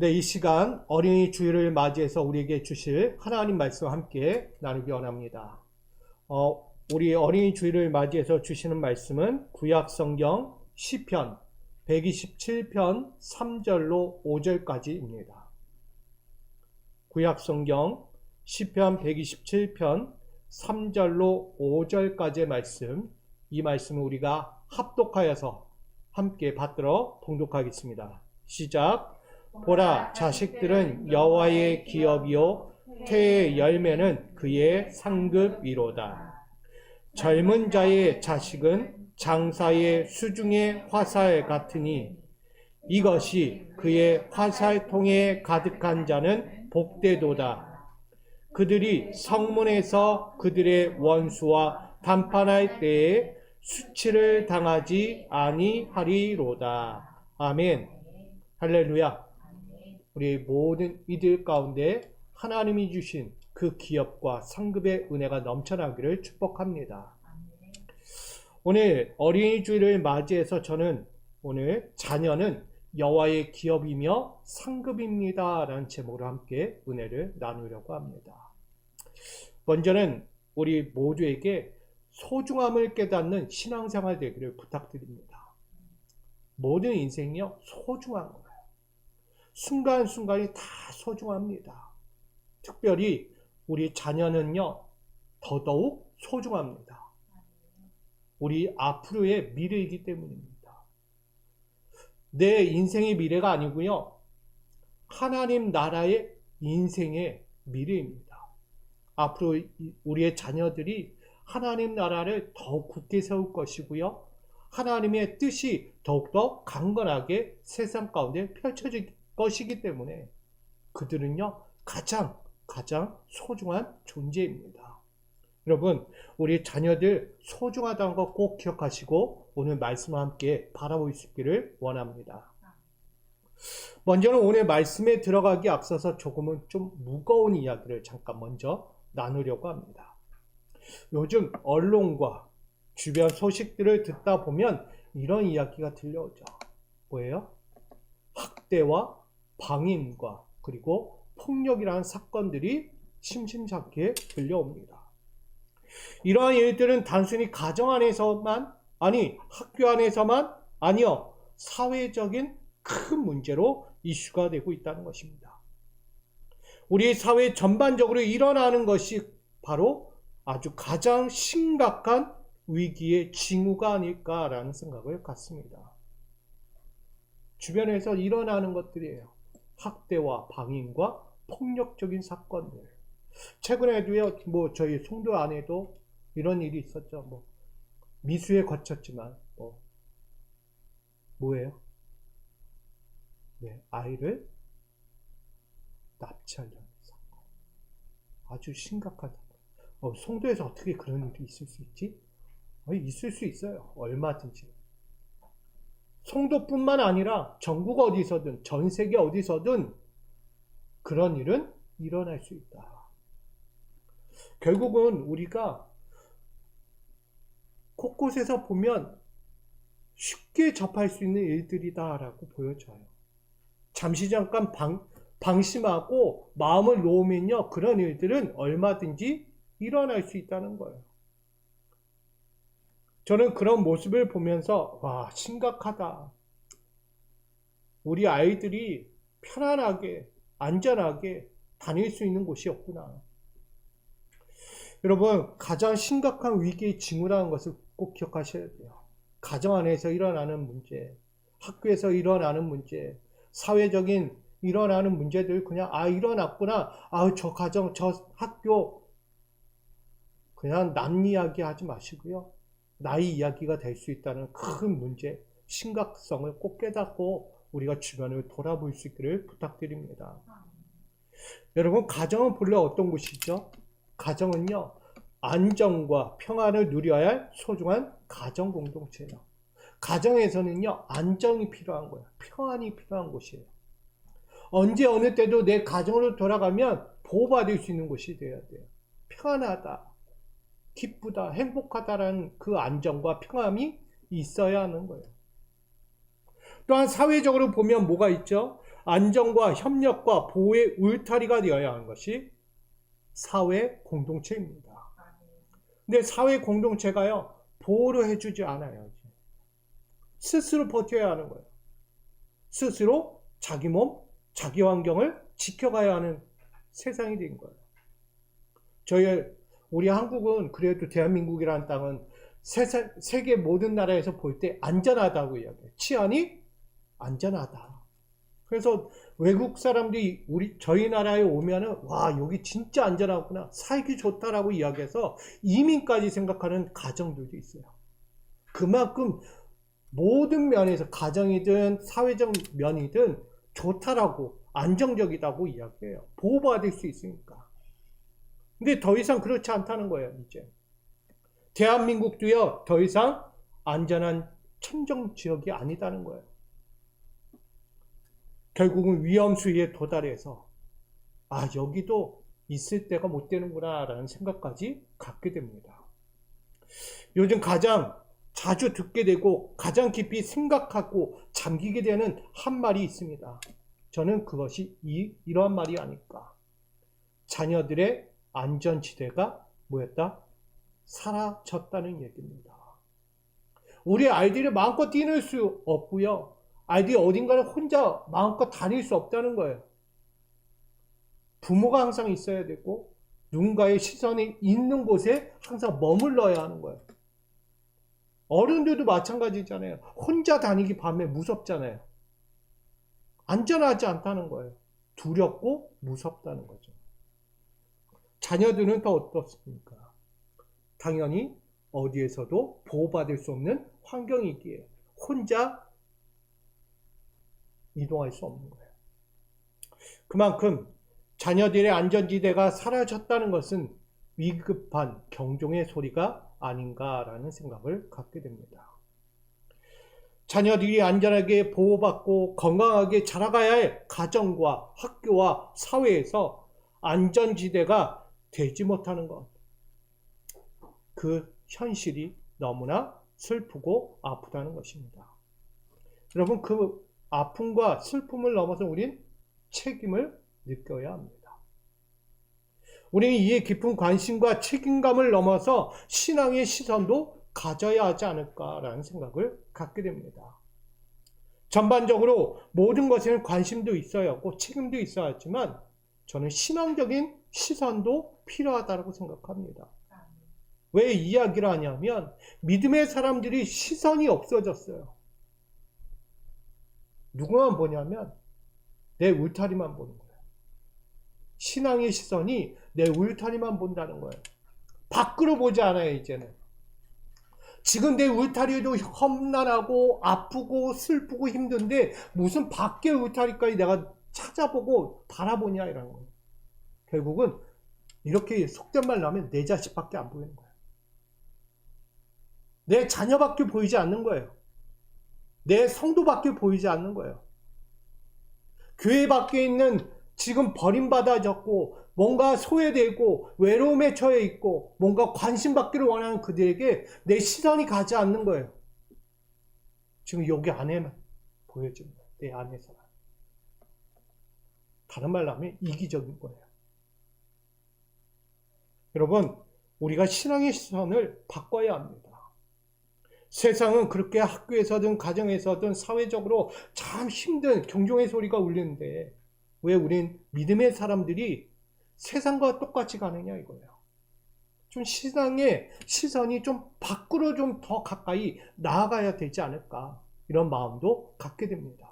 네, 이 시간 어린이 주일을 맞이해서 우리에게 주실 하나님 말씀과 함께 나누기 원합니다. 우리 어린이 주일을 맞이해서 주시는 말씀은 구약 성경 시편 127편 3절로 5절까지입니다. 구약 성경 시편 127편 3절로 5절까지의 말씀, 이 말씀을 우리가 합독하여서 함께 받들어 봉독하겠습니다. 시작. 보라, 자식들은 여호와의 기업이요 태의 열매는 그의 상급이로다. 젊은 자의 자식은 장사의 수중의 화살 같으니 이것이 그의 화살통에 가득한 자는 복되도다. 그들이 성문에서 그들의 원수와 담판할 때에 수치를 당하지 아니하리로다. 아멘. 할렐루야. 우리 모든 이들 가운데 하나님이 주신 그 기업과 상급의 은혜가 넘쳐나기를 축복합니다. 오늘 어린이 주일을 맞이해서 저는 오늘 자녀는 여호와의 기업이며 상급입니다 라는 제목으로 함께 은혜를 나누려고 합니다. 먼저는 우리 모두에게 소중함을 깨닫는 신앙생활 되기를 부탁드립니다. 모든 인생이요 소중한 거예요. 순간순간이 다 소중합니다. 특별히 우리 자녀는요 더더욱 소중합니다. 우리 앞으로의 미래이기 때문입니다. 내 인생의 미래가 아니고요 하나님 나라의 인생의 미래입니다. 앞으로 우리의 자녀들이 하나님 나라를 더욱 굳게 세울 것이고요 하나님의 뜻이 더욱더 강건하게 세상 가운데 펼쳐질 것이기 때문에 그들은요 가장 소중한 존재입니다. 여러분, 우리 자녀들 소중하다는 거 꼭 기억하시고 오늘 말씀과 함께 바라볼 수 있기를 원합니다. 먼저는 오늘 말씀에 들어가기 앞서서 조금은 좀 무거운 이야기를 잠깐 먼저 나누려고 합니다. 요즘 언론과 주변 소식들을 듣다 보면 이런 이야기가 들려오죠. 뭐예요? 학대와 방임과 그리고 폭력이라는 사건들이 심심찮게 들려옵니다. 이러한 일들은 단순히 가정 안에서만 학교 안에서만 아니요 사회적인 큰 문제로 이슈가 되고 있다는 것입니다. 우리 사회 전반적으로 일어나는 것이 바로 아주 가장 심각한 위기의 징후가 아닐까라는 생각을 갖습니다. 주변에서 일어나는 것들이에요. 학대와 방임과 폭력적인 사건들. 최근에도요, 저희 송도 안에도 이런 일이 있었죠. 미수에 거쳤지만, 뭐예요? 네, 아이를 납치하려는 사건. 아주 심각한 사건. 송도에서 어떻게 그런 일이 있을 수 있지? 있을 수 있어요. 얼마든지. 송도뿐만 아니라 전국 어디서든 전 세계 어디서든 그런 일은 일어날 수 있다. 결국은 우리가 곳곳에서 보면 쉽게 접할 수 있는 일들이다라고 보여져요. 잠시 잠깐 방심하고 마음을 놓으면요 그런 일들은 얼마든지 일어날 수 있다는 거예요. 저는 그런 모습을 보면서 와 심각하다. 우리 아이들이 편안하게 안전하게 다닐 수 있는 곳이었구나. 여러분 가장 심각한 위기의 징후라는 것을 꼭 기억하셔야 돼요. 가정 안에서 일어나는 문제, 학교에서 일어나는 문제, 사회적인 일어나는 문제들 그냥 일어났구나. 저 가정 저 학교 그냥 남 이야기 하지 마시고요. 나의 이야기가 될 수 있다는 큰 문제, 심각성을 꼭 깨닫고 우리가 주변을 돌아볼 수 있기를 부탁드립니다. 여러분, 가정은 본래 어떤 곳이죠? 가정은요, 안정과 평안을 누려야 할 소중한 가정 공동체예요. 가정에서는요, 안정이 필요한 거예요. 평안이 필요한 곳이에요. 언제 어느 때도 내 가정으로 돌아가면 보호받을 수 있는 곳이 되어야 돼요. 평안하다. 기쁘다, 행복하다라는 그 안정과 평안이 있어야 하는 거예요. 또한 사회적으로 보면 뭐가 있죠? 안정과 협력과 보호의 울타리가 되어야 하는 것이 사회 공동체입니다. 근데 사회 공동체가요, 보호를 해주지 않아요. 스스로 버텨야 하는 거예요. 스스로 자기 몸, 자기 환경을 지켜가야 하는 세상이 된 거예요. 우리 한국은 그래도 대한민국이라는 땅은 세계 모든 나라에서 볼 때 안전하다고 이야기해요. 치안이 안전하다. 그래서 외국 사람들이 저희 나라에 오면은 와, 여기 진짜 안전하구나, 살기 좋다라고 이야기해서 이민까지 생각하는 가정들도 있어요. 그만큼 모든 면에서 가정이든 사회적 면이든 좋다라고, 안정적이다고 이야기해요. 보호받을 수 있으니까. 근데 더 이상 그렇지 않다는 거예요. 이제 대한민국도요, 더 이상 안전한 천정 지역이 아니다는 거예요. 결국은 위험 수위에 도달해서 여기도 있을 때가 못 되는구나 라는 생각까지 갖게 됩니다. 요즘 가장 자주 듣게 되고 가장 깊이 생각하고 잠기게 되는 한 말이 있습니다. 저는 그것이 이러한 말이 아닐까. 자녀들의 안전지대가 뭐였다? 사라졌다는 얘기입니다. 우리 아이들이 마음껏 뛰놀 수 없고요, 아이들이 어딘가를 혼자 마음껏 다닐 수 없다는 거예요. 부모가 항상 있어야 되고 누군가의 시선이 있는 곳에 항상 머물러야 하는 거예요. 어른들도 마찬가지잖아요. 혼자 다니기 밤에 무섭잖아요. 안전하지 않다는 거예요. 두렵고 무섭다는 거죠. 자녀들은 더 어떻습니까? 당연히 어디에서도 보호받을 수 없는 환경이기에 혼자 이동할 수 없는 거예요. 그만큼 자녀들의 안전지대가 사라졌다는 것은 위급한 경종의 소리가 아닌가라는 생각을 갖게 됩니다. 자녀들이 안전하게 보호받고 건강하게 자라가야 할 가정과 학교와 사회에서 안전지대가 되지 못하는 것, 그 현실이 너무나 슬프고 아프다는 것입니다. 여러분, 그 아픔과 슬픔을 넘어서 우린 책임을 느껴야 합니다. 우리는 이에 깊은 관심과 책임감을 넘어서 신앙의 시선도 가져야 하지 않을까라는 생각을 갖게 됩니다. 전반적으로 모든 것에는 관심도 있어야 하고 책임도 있어야 하지만 저는 신앙적인 시선도 필요하다고 생각합니다. 왜 이야기를 하냐면 믿음의 사람들이 시선이 없어졌어요. 누구만 보냐면 내 울타리만 보는 거예요. 신앙의 시선이 내 울타리만 본다는 거예요. 밖으로 보지 않아요. 이제는 지금 내 울타리도 험난하고 아프고 슬프고 힘든데 무슨 밖의 울타리까지 내가 찾아보고 바라보냐 이런 거예요. 결국은 이렇게 속된 말 나오면 내 자식밖에 안 보이는 거예요. 내 자녀밖에 보이지 않는 거예요. 내 성도밖에 보이지 않는 거예요. 교회 밖에 있는 지금 버림받아졌고 뭔가 소외되고 외로움에 처해 있고 뭔가 관심받기를 원하는 그들에게 내 시선이 가지 않는 거예요. 지금 여기 안에만 보여지는 거예요. 내 안에서만. 다른 말로 하면 이기적인 거예요. 여러분, 우리가 신앙의 시선을 바꿔야 합니다. 세상은 그렇게 학교에서든 가정에서든 사회적으로 참 힘든 경종의 소리가 울리는데 왜 우린 믿음의 사람들이 세상과 똑같이 가느냐 이거예요. 좀 신앙의 시선이 좀 밖으로 좀 더 가까이 나아가야 되지 않을까, 이런 마음도 갖게 됩니다.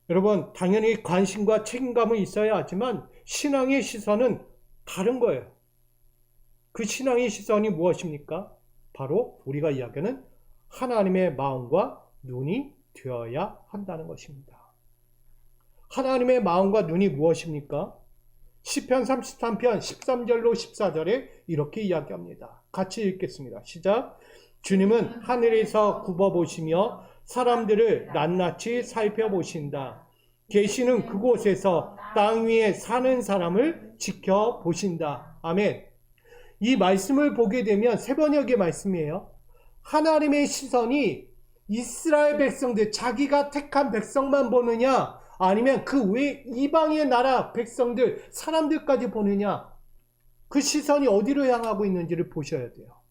여러분, 당연히 관심과 책임감은 있어야 하지만 신앙의 시선은 다른 거예요. 그 신앙의 시선이 무엇입니까? 바로 우리가 이야기하는 하나님의 마음과 눈이 되어야 한다는 것입니다. 하나님의 마음과 눈이 무엇입니까? 시편 33편 13절로 14절에 이렇게 이야기합니다. 같이 읽겠습니다. 시작. 주님은 하늘에서 굽어보시며 사람들을 낱낱이 살펴보신다. 계시는 그곳에서 땅 위에 사는 사람을 지켜보신다. 아멘. 이 말씀을 보게 되면 새 번역의 말씀이에요. 하나님의 시선이 이스라엘 백성들, 자기가 택한 백성만 보느냐, 아니면 그 외 이방의 나라 백성들, 사람들까지 보느냐, 그 시선이 어디로 향하고 있는지를 보셔야 돼요.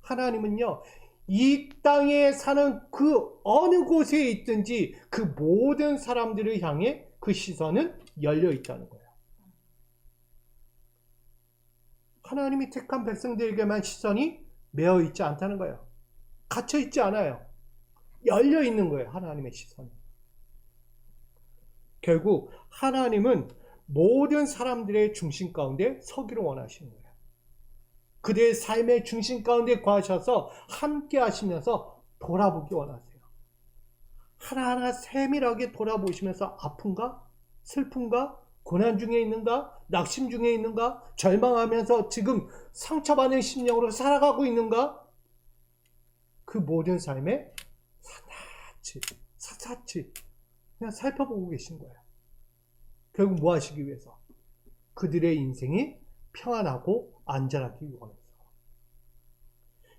하나님은요, 이 땅에 사는 그 어느 곳에 있든지 그 모든 사람들을 향해 그 시선은 열려 있다는 거예요. 하나님이 택한 백성들에게만 시선이 매어 있지 않다는 거예요. 갇혀 있지 않아요. 열려 있는 거예요. 하나님의 시선이. 결국 하나님은 모든 사람들의 중심 가운데 서기를 원하시는 거예요. 그들의 삶의 중심 가운데 거하셔서 함께 하시면서 돌아보기 원하세요. 하나하나 세밀하게 돌아보시면서 아픈가? 슬픈가? 고난 중에 있는가? 낙심 중에 있는가? 절망하면서 지금 상처받은 심령으로 살아가고 있는가? 그 모든 삶에 사사치 그냥 살펴보고 계신 거예요. 결국 뭐 하시기 위해서? 그들의 인생이 평안하고 안전하기 위해서.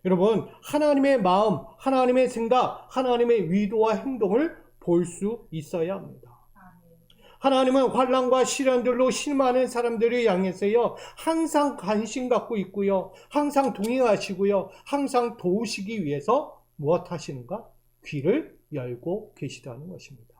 여러분, 하나님의 마음, 하나님의 생각, 하나님의 위도와 행동을 볼 수 있어야 합니다. 하나님은 환난과 시련들로 실망하는 사람들을 향해서요, 항상 관심 갖고 있고요, 항상 동행하시고요, 항상 도우시기 위해서 무엇 하시는가? 귀를 열고 계시다는 것입니다.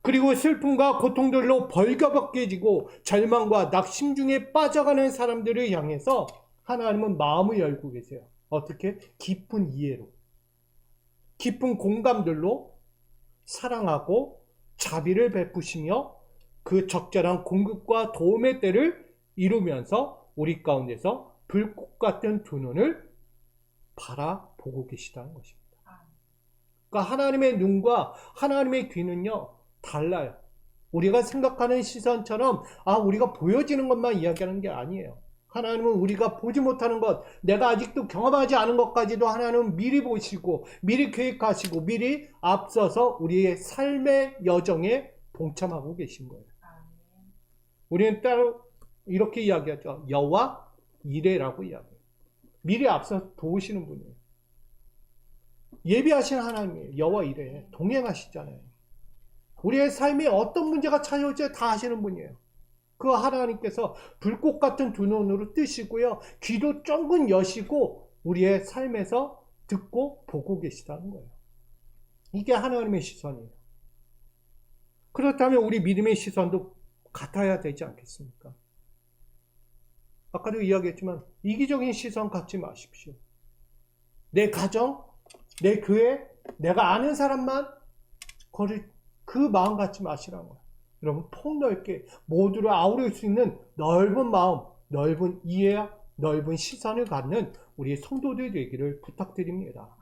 그리고 슬픔과 고통들로 벌거벗겨지고 절망과 낙심 중에 빠져가는 사람들을 향해서 하나님은 마음을 열고 계세요. 어떻게? 깊은 이해로, 깊은 공감들로 사랑하고 자비를 베푸시며 그 적절한 공급과 도움의 때를 이루면서 우리 가운데서 불꽃 같은 두 눈을 바라보고 계시다는 것입니다. 그러니까 하나님의 눈과 하나님의 귀는요, 달라요. 우리가 생각하는 시선처럼 우리가 보여지는 것만 이야기하는 게 아니에요. 하나님은 우리가 보지 못하는 것, 내가 아직도 경험하지 않은 것까지도 하나님은 미리 보시고 미리 계획하시고 미리 앞서서 우리의 삶의 여정에 동참하고 계신 거예요. 우리는 따로 이렇게 이야기하죠. 여호와 이레라고 이야기해요. 미리 앞서 도우시는 분이에요. 예비하신 하나님이에요. 여호와 이레. 동행하시잖아요. 우리의 삶에 어떤 문제가 찾아올지 다 아시는 분이에요. 그 하나님께서 불꽃 같은 두 눈으로 뜨시고요, 귀도 쫑긋 여시고 우리의 삶에서 듣고 보고 계시다는 거예요. 이게 하나님의 시선이에요. 그렇다면 우리 믿음의 시선도 같아야 되지 않겠습니까? 아까도 이야기했지만 이기적인 시선 갖지 마십시오. 내 가정, 내 교회, 내가 아는 사람만 그 마음 갖지 마시라는 거예요. 여러분, 폭넓게 모두를 아우를 수 있는 넓은 마음, 넓은 이해와 넓은 시선을 갖는 우리 성도들 되기를 부탁드립니다.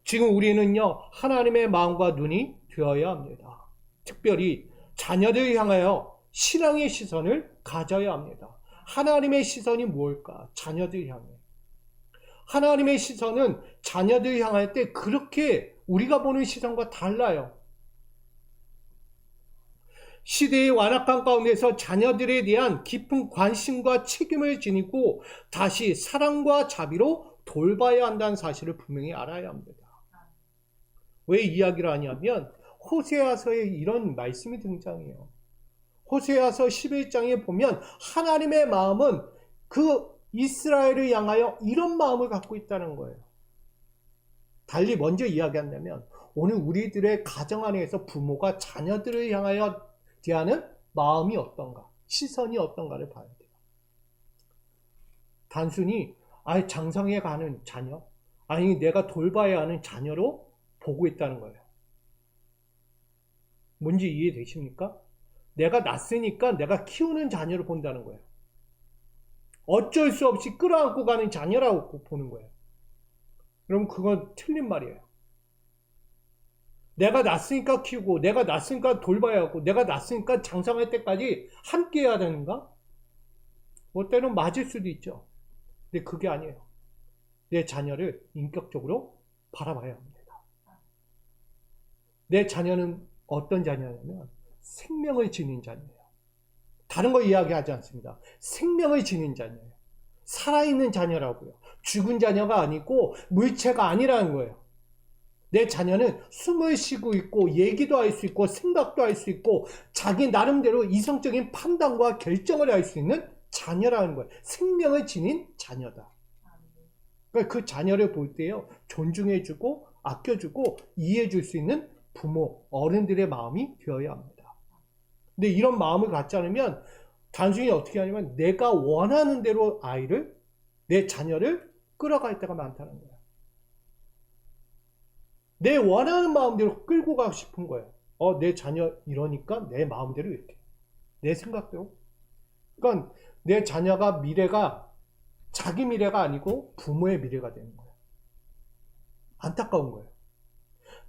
지금 우리는요, 하나님의 마음과 눈이 되어야 합니다. 특별히 자녀들을 향하여 신앙의 시선을 가져야 합니다. 하나님의 시선이 뭘까? 자녀들 향해. 하나님의 시선은 자녀들 향할 때 그렇게 우리가 보는 시선과 달라요. 시대의 완악한 가운데서 자녀들에 대한 깊은 관심과 책임을 지니고 다시 사랑과 자비로 돌봐야 한다는 사실을 분명히 알아야 합니다. 왜 이야기를 하냐면 호세아서에 이런 말씀이 등장해요. 호세아서 11장에 보면 하나님의 마음은 그 이스라엘을 향하여 이런 마음을 갖고 있다는 거예요. 달리 먼저 이야기한다면 오늘 우리들의 가정 안에서 부모가 자녀들을 향하여 대하는 마음이 어떤가, 시선이 어떤가를 봐야 돼요. 단순히 장성해 가는 자녀, 아니 내가 돌봐야 하는 자녀로 보고 있다는 거예요. 뭔지 이해되십니까? 내가 낳았으니까 내가 키우는 자녀를 본다는 거예요. 어쩔 수 없이 끌어안고 가는 자녀라고 보는 거예요. 그럼 그건 틀린 말이에요. 내가 낳았으니까 키우고, 내가 낳았으니까 돌봐야 하고, 내가 낳았으니까 장성할 때까지 함께 해야 되는가? 뭐 때는 맞을 수도 있죠. 근데 그게 아니에요. 내 자녀를 인격적으로 바라봐야 합니다. 내 자녀는 어떤 자녀냐면 생명을 지닌 자녀예요. 다른 거 이야기하지 않습니다. 생명을 지닌 자녀예요. 살아있는 자녀라고요. 죽은 자녀가 아니고 물체가 아니라는 거예요. 내 자녀는 숨을 쉬고 있고 얘기도 할 수 있고 생각도 할 수 있고 자기 나름대로 이성적인 판단과 결정을 할 수 있는 자녀라는 거예요. 생명을 지닌 자녀다. 그러니까 그 자녀를 볼 때요, 존중해주고 아껴주고 이해해줄 수 있는 부모, 어른들의 마음이 되어야 합니다. 근데 이런 마음을 갖지 않으면 단순히 어떻게 하냐면 내가 원하는 대로 아이를, 내 자녀를 끌어갈 때가 많다는 거예요. 내 원하는 마음대로 끌고 가고 싶은 거예요. 내 자녀 이러니까 내 마음대로 이렇게. 내 생각대로. 그러니까 내 자녀가 미래가 자기 미래가 아니고 부모의 미래가 되는 거예요. 안타까운 거예요.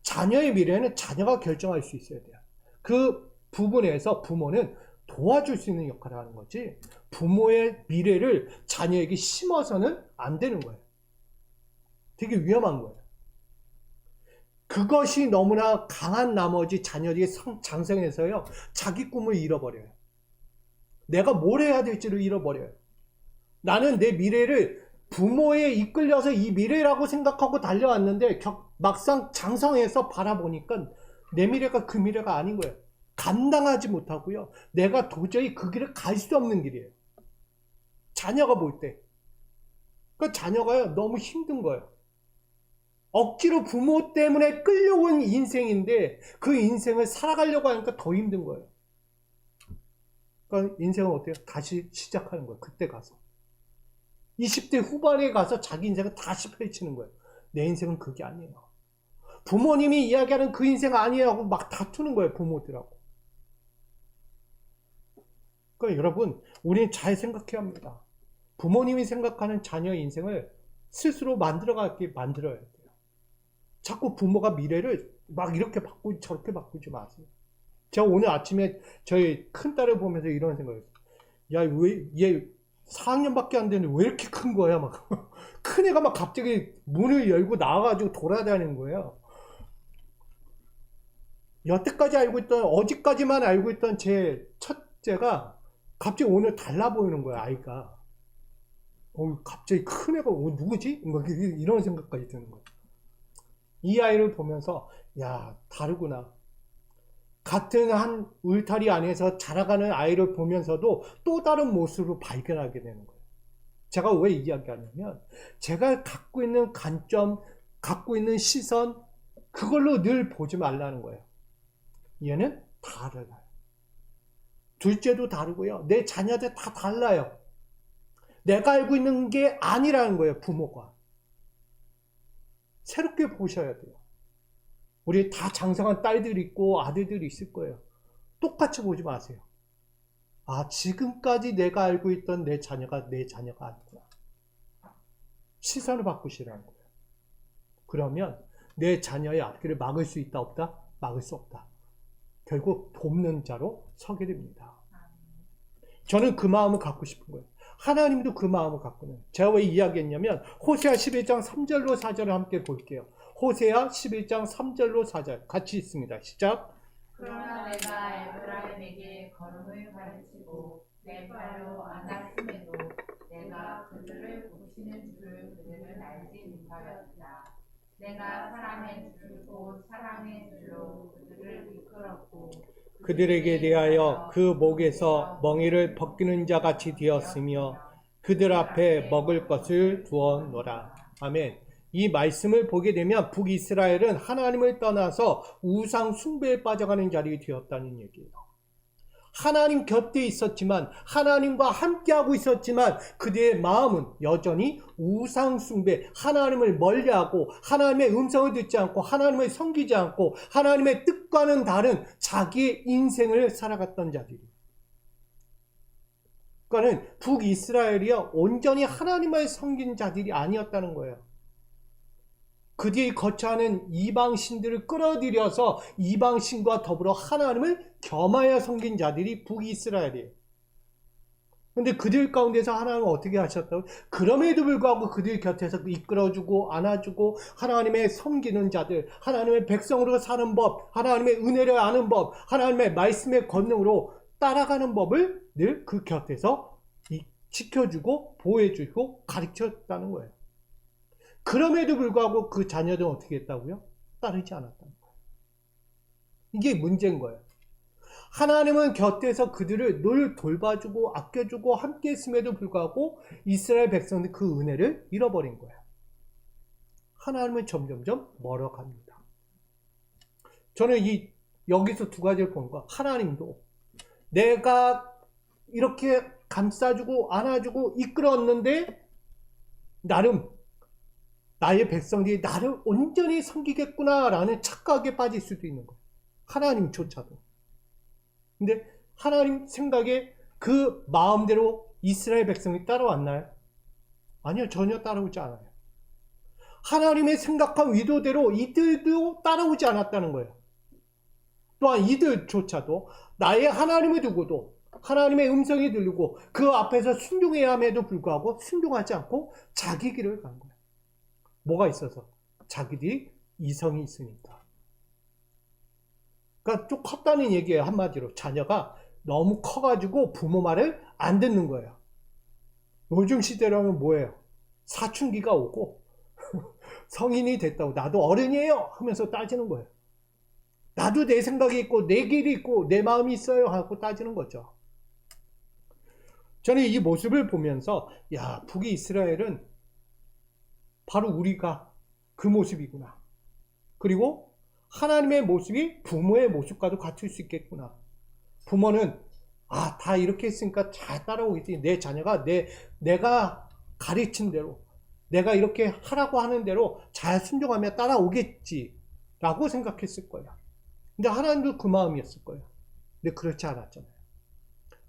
자녀의 미래는 자녀가 결정할 수 있어야 돼요. 그 부분에서 부모는 도와줄 수 있는 역할을 하는 거지, 부모의 미래를 자녀에게 심어서는 안 되는 거예요. 되게 위험한 거예요. 그것이 너무나 강한 나머지 자녀들이 장성해서요, 자기 꿈을 잃어버려요. 내가 뭘 해야 될지를 잃어버려요. 나는 내 미래를 부모에 이끌려서 이 미래라고 생각하고 달려왔는데 막상 장성해서 바라보니까 내 미래가 그 미래가 아닌 거예요. 감당하지 못하고요, 내가 도저히 그 길을 갈 수 없는 길이에요. 자녀가 볼 때. 그 자녀가요, 너무 힘든 거예요. 억지로 부모 때문에 끌려온 인생인데 그 인생을 살아가려고 하니까 더 힘든 거예요. 그러니까 인생은 어때요? 다시 시작하는 거예요. 그때 가서 20대 후반에 가서 자기 인생을 다시 펼치는 거예요. 내 인생은 그게 아니에요. 부모님이 이야기하는 그 인생 아니에요 하고 막 다투는 거예요, 부모들하고. 그러니까 여러분, 우리는 잘 생각해야 합니다. 부모님이 생각하는 자녀의 인생을 스스로 만들어가게 만들어야 돼요. 자꾸 부모가 미래를 막 이렇게 바꾸고 저렇게 바꾸지 마세요. 제가 오늘 아침에 저희 큰딸을 보면서 이런 생각을 했어요. 야, 왜 얘 4학년밖에 안 되는데 왜 이렇게 큰 거야? 막 큰 애가 막 갑자기 문을 열고 나와가지고 돌아다니는 거예요. 여태까지 알고 있던, 어제까지만 알고 있던 제 첫째가 갑자기 오늘 달라 보이는 거야, 아이가. 갑자기 큰 애가 누구지? 막 이런 생각까지 드는 거예요. 이 아이를 보면서 야, 다르구나. 같은 한 울타리 안에서 자라가는 아이를 보면서도 또 다른 모습으로 발견하게 되는 거예요. 제가 왜 이야기하냐면, 제가 갖고 있는 관점, 갖고 있는 시선, 그걸로 늘 보지 말라는 거예요. 얘는 달라요. 둘째도 다르고요, 내 자녀들 다 달라요. 내가 알고 있는 게 아니라는 거예요, 부모가. 새롭게 보셔야 돼요. 우리 다 장성한 딸들이 있고 아들들이 있을 거예요. 똑같이 보지 마세요. 지금까지 내가 알고 있던 내 자녀가 내 자녀가 아니구나. 시선을 바꾸시라는 거예요. 그러면 내 자녀의 앞길을 막을 수 있다, 없다? 막을 수 없다. 결국 돕는 자로 서게 됩니다. 저는 그 마음을 갖고 싶은 거예요. 하나님도 그 마음을 갖고 있는 거예요. 제가 왜 이야기했냐면, 호세아 11장 3절로 4절을 함께 볼게요. 호세아 11장 3절로 4절 같이 있습니다. 시작. 그러나 내가 에브라임에게 걸음을 가르치고 내 발로 안았음에도 내가 그들을 고치는 줄을 그들은 알지 못하였다. 내가 사랑의 줄고 사랑의 줄로 그들을 이끌었고 그들에게 대하여 그 목에서 멍에를 벗기는 자 같이 되었으며 그들 앞에 먹을 것을 두었노라. 아멘. 이 말씀을 보게 되면 북이스라엘은 하나님을 떠나서 우상 숭배에 빠져가는 자리에 되었다는 얘기예요. 하나님 곁에 있었지만, 하나님과 함께하고 있었지만 그들의 마음은 여전히 우상 숭배, 하나님을 멀리하고 하나님의 음성을 듣지 않고 하나님을 섬기지 않고 하나님의 뜻과는 다른 자기의 인생을 살아갔던 자들이에요. 그러니까 북이스라엘이요, 온전히 하나님을 섬긴 자들이 아니었다는 거예요. 그들이 거처하는 이방신들을 끌어들여서 이방신과 더불어 하나님을 겸하여 섬긴 자들이 북이스라엘이에요. 근데 그들 가운데서 하나님은 어떻게 하셨다고? 그럼에도 불구하고 그들 곁에서 이끌어주고 안아주고 하나님의 섬기는 자들, 하나님의 백성으로 사는 법, 하나님의 은혜를 아는 법, 하나님의 말씀의 권능으로 따라가는 법을 늘 그 곁에서 지켜주고 보호해주고 가르쳤다는 거예요. 그럼에도 불구하고 그 자녀들은 어떻게 했다고요? 따르지 않았다는 거예요. 이게 문제인 거예요. 하나님은 곁에서 그들을 늘 돌봐주고 아껴주고 함께 했음에도 불구하고 이스라엘 백성들 그 은혜를 잃어버린 거예요. 하나님은 점점점 멀어갑니다. 저는 여기서 두 가지를 보는 거야. 하나님도 내가 이렇게 감싸주고 안아주고 이끌었는데 나름 나의 백성들이 나를 온전히 섬기겠구나라는 착각에 빠질 수도 있는 거예요. 하나님조차도. 근데 하나님 생각에 그 마음대로 이스라엘 백성이 따라왔나요? 아니요, 전혀 따라오지 않아요. 하나님의 생각한 의도대로 이들도 따라오지 않았다는 거예요. 또한 이들조차도 나의 하나님을 두고도 하나님의 음성이 들리고 그 앞에서 순종해야 함에도 불구하고 순종하지 않고 자기 길을 간 거예요. 뭐가 있어서? 자기들이 이성이 있으니까. 그러니까 좀 컸다는 얘기예요. 한마디로 자녀가 너무 커가지고 부모 말을 안 듣는 거예요. 요즘 시대라면 뭐예요? 사춘기가 오고 성인이 됐다고 나도 어른이에요 하면서 따지는 거예요. 나도 내 생각이 있고 내 길이 있고 내 마음이 있어요 하고 따지는 거죠. 저는 이 모습을 보면서 야, 북이스라엘은 바로 우리가 그 모습이구나. 그리고 하나님의 모습이 부모의 모습과도 같을 수 있겠구나. 부모는 다 이렇게 했으니까 잘 따라오겠지. 내 자녀가 내가 가르친 대로 내가 이렇게 하라고 하는 대로 잘 순종하며 따라오겠지 라고 생각했을 거예요. 근데 하나님도 그 마음이었을 거예요. 근데 그렇지 않았잖아요.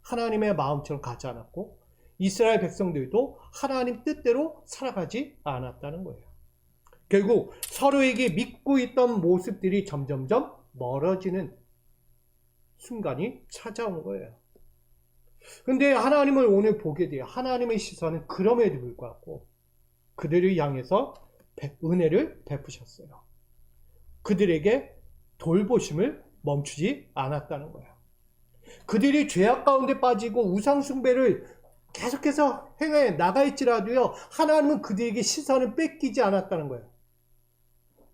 하나님의 마음처럼 가지 않았고 이스라엘 백성들도 하나님 뜻대로 살아가지 않았다는 거예요. 결국 서로에게 믿고 있던 모습들이 점점점 멀어지는 순간이 찾아온 거예요. 근데 하나님을 오늘 보게 돼요. 하나님의 시선은 그럼에도 불구하고 그들을 향해서 은혜를 베푸셨어요. 그들에게 돌보심을 멈추지 않았다는 거예요. 그들이 죄악 가운데 빠지고 우상숭배를 계속해서 행해 나갈지라도요, 하나님은 그들에게 시선을 뺏기지 않았다는 거예요.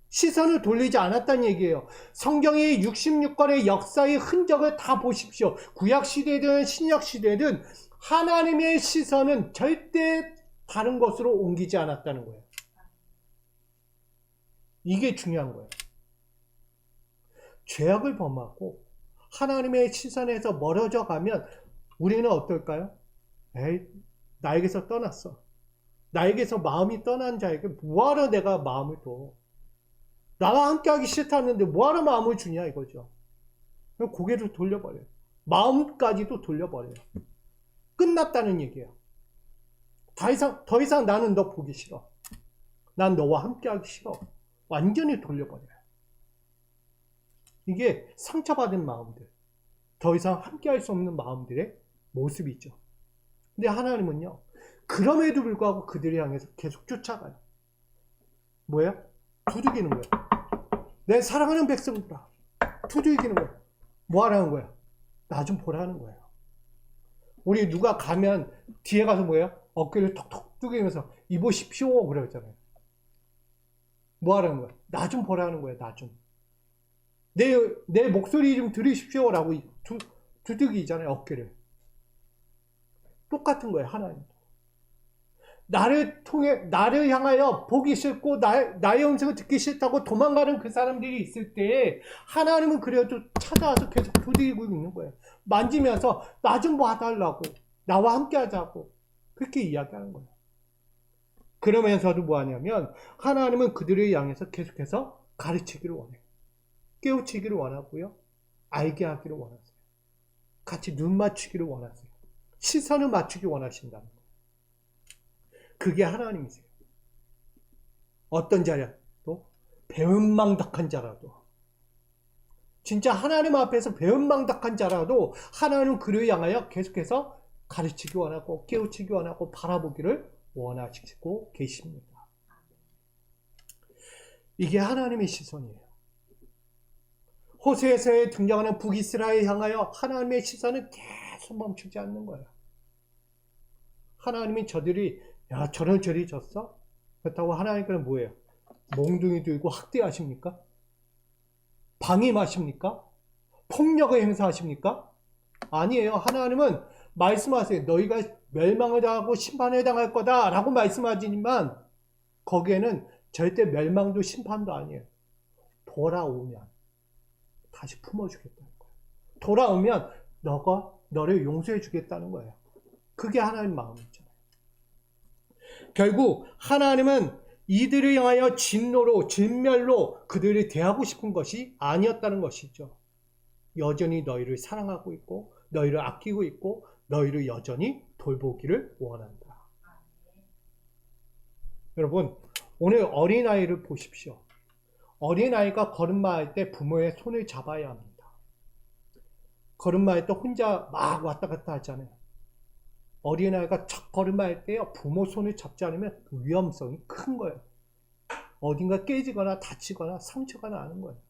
시선을 돌리지 않았다는 얘기예요. 성경의 66권의 역사의 흔적을 다 보십시오. 구약시대든 신약시대든 하나님의 시선은 절대 다른 것으로 옮기지 않았다는 거예요. 이게 중요한 거예요. 죄악을 범하고 하나님의 시선에서 멀어져 가면 우리는 어떨까요? 에이, 나에게서 떠났어. 나에게서 마음이 떠난 자에게 뭐하러 내가 마음을 둬. 나와 함께하기 싫다는데 뭐하러 마음을 주냐 이거죠. 그럼 고개를 돌려버려요. 마음까지도 돌려버려요. 끝났다는 얘기예요. 더 이상 나는 너 보기 싫어. 난 너와 함께하기 싫어. 완전히 돌려버려요. 이게 상처받은 마음들, 더 이상 함께할 수 없는 마음들의 모습이죠. 근데 하나님은요, 그럼에도 불구하고 그들을 향해서 계속 쫓아가요. 뭐예요? 두들기는 거예요. 내 사랑하는 백성들아, 두들기는 거예요. 뭐 하라는 거예요? 나 좀 보라는 거예요. 우리 누가 가면 뒤에 가서 뭐예요? 어깨를 톡톡 두드리면서 이보십시오 그러잖아요. 뭐 하라는 거예요? 나 좀 보라는 거예요. 나 좀. 내 목소리 좀 들으십시오 라고 두들기잖아요. 어깨를. 똑같은 거예요. 하나님도. 나를 향하여 보기 싫고 나의 음성을 듣기 싫다고 도망가는 그 사람들이 있을 때 하나님은 그래도 찾아와서 계속 두드리고 있는 거예요. 만지면서 나 좀 봐달라고, 나와 함께 하자고 그렇게 이야기하는 거예요. 그러면서도 뭐 하냐면 하나님은 그들을 향해서 계속해서 가르치기를 원해요. 깨우치기를 원하고요. 알게 하기를 원하세요. 같이 눈 맞추기를 원하세요. 시선을 맞추기 원하신다는 거예요. 그게 하나님이세요. 어떤 자라도 배은망덕한 자라도 진짜 하나님 앞에서 배은망덕한 자라도 하나님은 그를 향하여 계속해서 가르치기 원하고 깨우치기 원하고 바라보기를 원하시고 계십니다. 이게 하나님의 시선이에요. 호세에서 등장하는 북이스라엘 향하여 하나님의 시선은 계속 멈추지 않는 거예요. 하나님이 저들이 야 저런 죄를 졌어? 그렇다고 하나님께는 뭐예요? 몽둥이 들고 학대하십니까? 방임하십니까? 폭력을 행사하십니까? 아니에요. 하나님은 말씀하세요. 너희가 멸망을 당하고 심판을 당할 거다 라고 말씀하지만 거기에는 절대 멸망도 심판도 아니에요. 돌아오면 다시 품어주겠다는 거예요. 돌아오면 너를 용서해 주겠다는 거예요. 그게 하나님 마음이잖아요. 결국 하나님은 이들을 향하여 진노로 진멸로 그들을 대하고 싶은 것이 아니었다는 것이죠. 여전히 너희를 사랑하고 있고 너희를 아끼고 있고 너희를 여전히 돌보기를 원한다. 여러분 오늘 어린아이를 보십시오. 어린아이가 걸음마할 때 부모의 손을 잡아야 합니다. 걸음마할 때 혼자 막 왔다 갔다 하잖아요. 어린아이가 첫 걸음마할 때요, 부모 손을 잡지 않으면 그 위험성이 큰 거예요. 어딘가 깨지거나 다치거나 상처가 나는 거예요.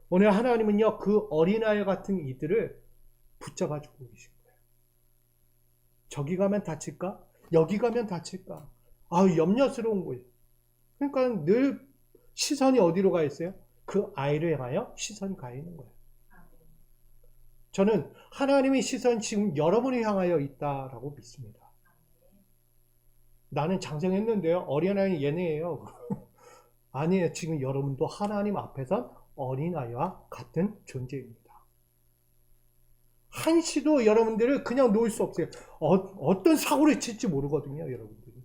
오늘 하나님은요, 그 어린아이 같은 이들을 붙잡아주고 계신 거예요. 저기 가면 다칠까? 여기 가면 다칠까? 염려스러운 거예요. 그러니까 늘 시선이 어디로 가 있어요? 그 아이를 향하여 시선이 가 있는 거예요. 저는 하나님의 시선 지금 여러분을 향하여 있다라고 믿습니다. 나는 장성했는데요. 어린아이는 얘네예요. 아니에요. 지금 여러분도 하나님 앞에서 어린아이와 같은 존재입니다. 한시도 여러분들을 그냥 놓을 수 없어요. 어떤 사고를 칠지 모르거든요. 여러분들이.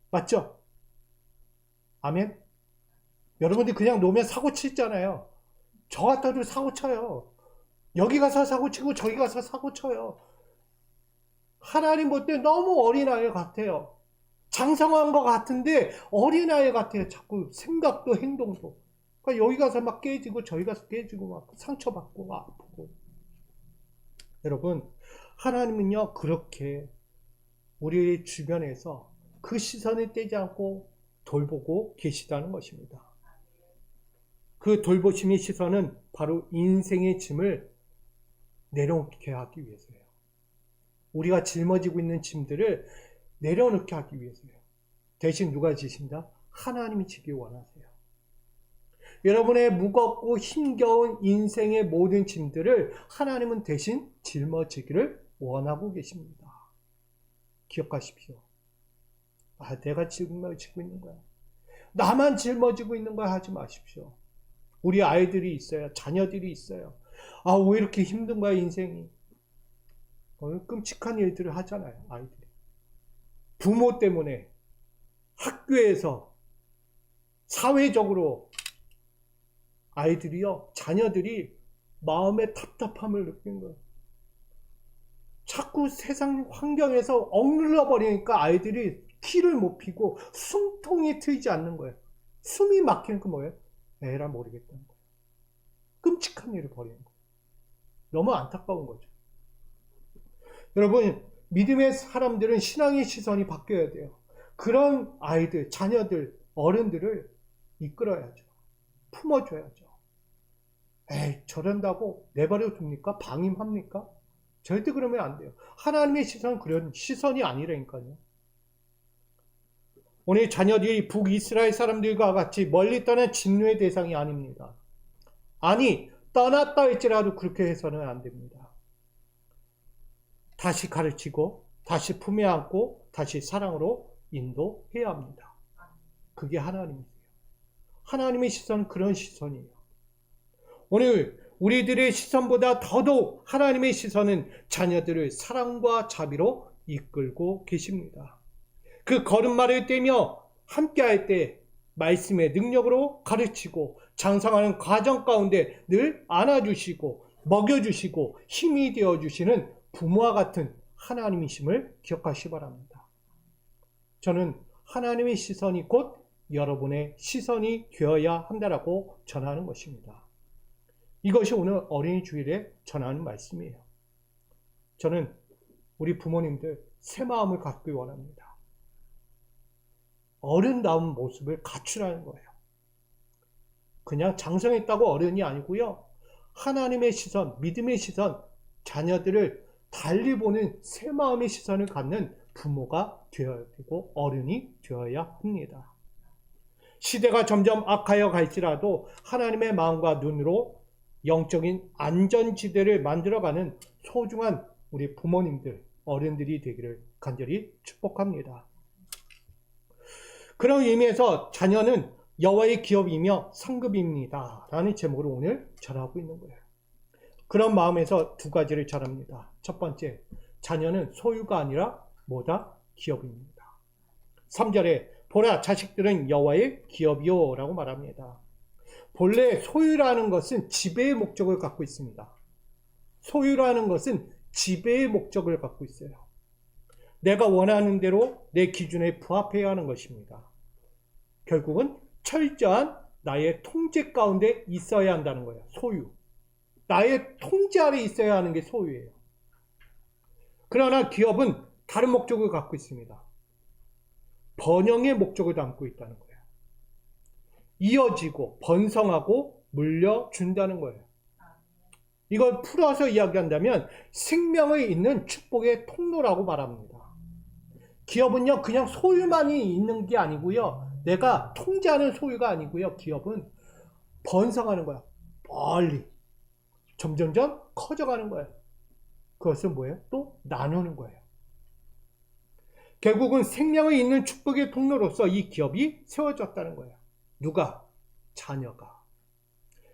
맞죠? 아멘? 여러분들이 그냥 놓으면 사고 치잖아요. 저 같아도 사고 쳐요. 여기 가서 사고 치고 저기 가서 사고 쳐요. 하나님 볼 때 너무 어린아이 같아요. 장성한 것 같은데 어린아이 같아요. 자꾸 생각도 행동도. 그러니까 여기 가서 막 깨지고 저기 가서 깨지고 막 상처받고 막 아프고. 여러분 하나님은요 그렇게 우리 주변에서 그 시선을 떼지 않고 돌보고 계시다는 것입니다. 그 돌보심의 시선은 바로 인생의 짐을 내려놓게 하기 위해서예요. 우리가 짊어지고 있는 짐들을 내려놓게 하기 위해서예요. 대신 누가 지신다? 하나님이 지기 원하세요. 여러분의 무겁고 힘겨운 인생의 모든 짐들을 하나님은 대신 짊어지기를 원하고 계십니다. 기억하십시오. 내가 짊어지고 있는 거야. 나만 짊어지고 있는 거야 하지 마십시오. 우리 아이들이 있어요. 자녀들이 있어요. 왜 이렇게 힘든 거야 인생이. 끔찍한 일들을 하잖아요. 아이들이. 부모 때문에 학교에서 사회적으로 아이들이요. 자녀들이 마음의 답답함을 느낀 거예요. 자꾸 세상 환경에서 억눌러 버리니까 아이들이 키를 못 피고 숨통이 트이지 않는 거예요. 숨이 막히니까 뭐예요? 에라 모르겠다는 거예요. 끔찍한 일을 벌이는 거예요. 너무 안타까운 거죠. 여러분 믿음의 사람들은 신앙의 시선이 바뀌어야 돼요. 그런 아이들, 자녀들, 어른들을 이끌어야죠. 품어줘야죠. 저런다고 내버려 둡니까? 방임합니까? 절대 그러면 안 돼요. 하나님의 시선은 그런 시선이 아니라니까요. 오늘 자녀들이 북이스라엘 사람들과 같이 멀리 떠난 진노의 대상이 아닙니다. 아니 떠났다 할지라도 그렇게 해서는 안 됩니다. 다시 가르치고 다시 품에 안고 다시 사랑으로 인도해야 합니다. 그게 하나님이세요. 하나님의 시선은 그런 시선이에요. 오늘 우리들의 시선보다 더더욱 하나님의 시선은 자녀들을 사랑과 자비로 이끌고 계십니다. 그 걸음마를 떼며 함께할 때 말씀의 능력으로 가르치고 장성하는 과정 가운데 늘 안아주시고 먹여주시고 힘이 되어주시는 부모와 같은 하나님이심을 기억하시기 바랍니다. 저는 하나님의 시선이 곧 여러분의 시선이 되어야 한다라고 전하는 것입니다. 이것이 오늘 어린이 주일에 전하는 말씀이에요. 저는 우리 부모님들 새 마음을 갖기 원합니다. 어른다운 모습을 갖추라는 거예요. 그냥 장성했다고 어른이 아니고요. 하나님의 시선, 믿음의 시선, 자녀들을 달리 보는 새 마음의 시선을 갖는 부모가 되어야 되고 어른이 되어야 합니다. 시대가 점점 악하여 갈지라도 하나님의 마음과 눈으로 영적인 안전지대를 만들어가는 소중한 우리 부모님들, 어른들이 되기를 간절히 축복합니다. 그런 의미에서 자녀는 여호와의 기업이며 상급입니다 라는 제목으로 오늘 전하고 있는 거예요. 그런 마음에서 두 가지를 전합니다. 첫 번째, 자녀는 소유가 아니라 뭐다? 기업입니다. 3절에 보라, 자식들은 여호와의 기업이요 라고 말합니다. 본래 소유라는 것은 지배의 목적을 갖고 있습니다. 소유라는 것은 지배의 목적을 갖고 있어요. 내가 원하는 대로 내 기준에 부합해야 하는 것입니다. 결국은 철저한 나의 통제 가운데 있어야 한다는 거예요. 소유. 나의 통제 아래 있어야 하는 게 소유예요. 그러나 기업은 다른 목적을 갖고 있습니다. 번영의 목적을 담고 있다는 거예요. 이어지고 번성하고 물려준다는 거예요. 이걸 풀어서 이야기한다면 생명을 잇는 축복의 통로라고 말합니다. 기업은요, 그냥 소유만이 있는 게 아니고요, 내가 통제하는 소유가 아니고요, 기업은 번성하는 거야. 멀리 점점점 커져가는 거예요. 그것은 뭐예요? 또 나누는 거예요. 결국은 생명을 잇는 축복의 통로로서 이 기업이 세워졌다는 거예요. 누가? 자녀가.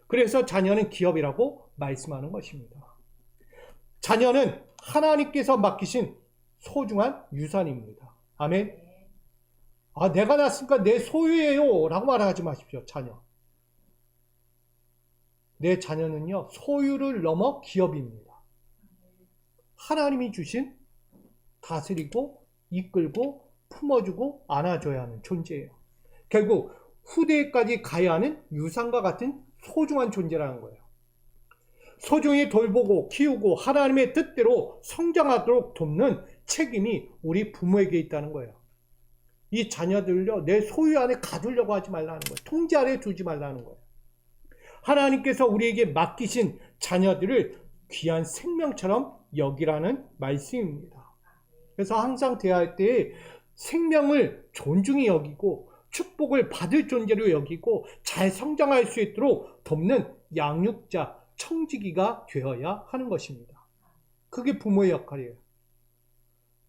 그래서 자녀는 기업이라고 말씀하는 것입니다. 자녀는 하나님께서 맡기신 소중한 유산입니다. 아멘. 내가 낳았으니까 내 소유예요 라고 말하지 마십시오. 자녀. 내 자녀는요, 소유를 넘어 기업입니다. 하나님이 주신, 다스리고 이끌고 품어주고 안아줘야 하는 존재예요. 결국 후대에까지 가야 하는 유산과 같은 소중한 존재라는 거예요. 소중히 돌보고 키우고 하나님의 뜻대로 성장하도록 돕는 책임이 우리 부모에게 있다는 거예요. 이 자녀들요, 내 소유 안에 가두려고 하지 말라는 거예요. 통제 아래 두지 말라는 거예요. 하나님께서 우리에게 맡기신 자녀들을 귀한 생명처럼 여기라는 말씀입니다. 그래서 항상 대화할 때 생명을 존중히 여기고 축복을 받을 존재로 여기고 잘 성장할 수 있도록 돕는 양육자, 청지기가 되어야 하는 것입니다. 그게 부모의 역할이에요.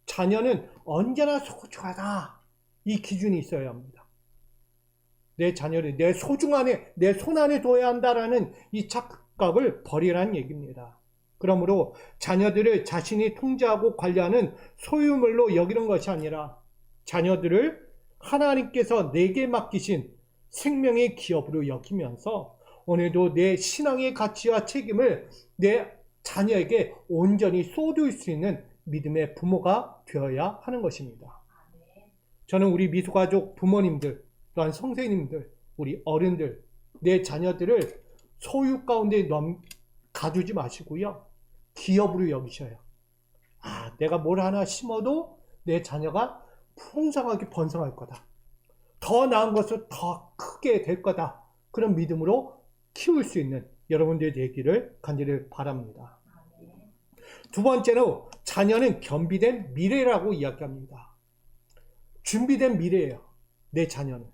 자녀는 언제나 소중하다. 이 기준이 있어야 합니다. 내 자녀를 내 소중 안에, 내 손 안에 둬야 한다라는 이 착각을 버리라는 얘기입니다. 그러므로 자녀들을 자신이 통제하고 관리하는 소유물로 여기는 것이 아니라 자녀들을 하나님께서 내게 맡기신 생명의 기업으로 여기면서 오늘도 내 신앙의 가치와 책임을 내 자녀에게 온전히 쏟을 수 있는 믿음의 부모가 되어야 하는 것입니다. 저는 우리 미소가족 부모님들, 또한 선생님들, 우리 어른들, 내 자녀들을 소유 가운데 가두지 마시고요, 기업으로 여기셔요. 내가 뭘 하나 심어도 내 자녀가 풍성하게 번성할 거다. 더 나은 것을 더 크게 될 거다. 그런 믿음으로 키울 수 있는 여러분들이 되기를 간절히 바랍니다. 두 번째로 자녀는 겸비된 미래라고 이야기합니다. 준비된 미래예요. 내 자녀는.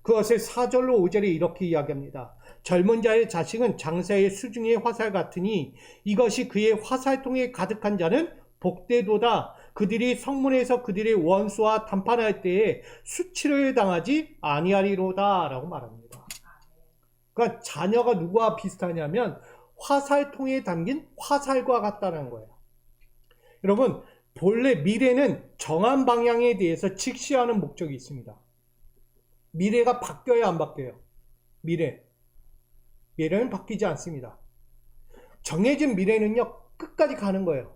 그것을 4절로 5절에 이렇게 이야기합니다. 젊은 자의 자식은 장사의 수중의 화살 같으니 이것이 그의 화살통에 가득한 자는 복되도다. 그들이 성문에서 그들의 원수와談판할 때에 수치를 당하지 아니하리로다 라고 말합니다. 그러니까 자녀가 누구와 비슷하냐면 화살통에 담긴 화살과 같다는 거예요. 여러분, 본래 미래는 정한 방향에 대해서 직시하는 목적이 있습니다. 미래가 바뀌어야 안 바뀌어요? 미래는 바뀌지 않습니다. 정해진 미래는요, 끝까지 가는 거예요.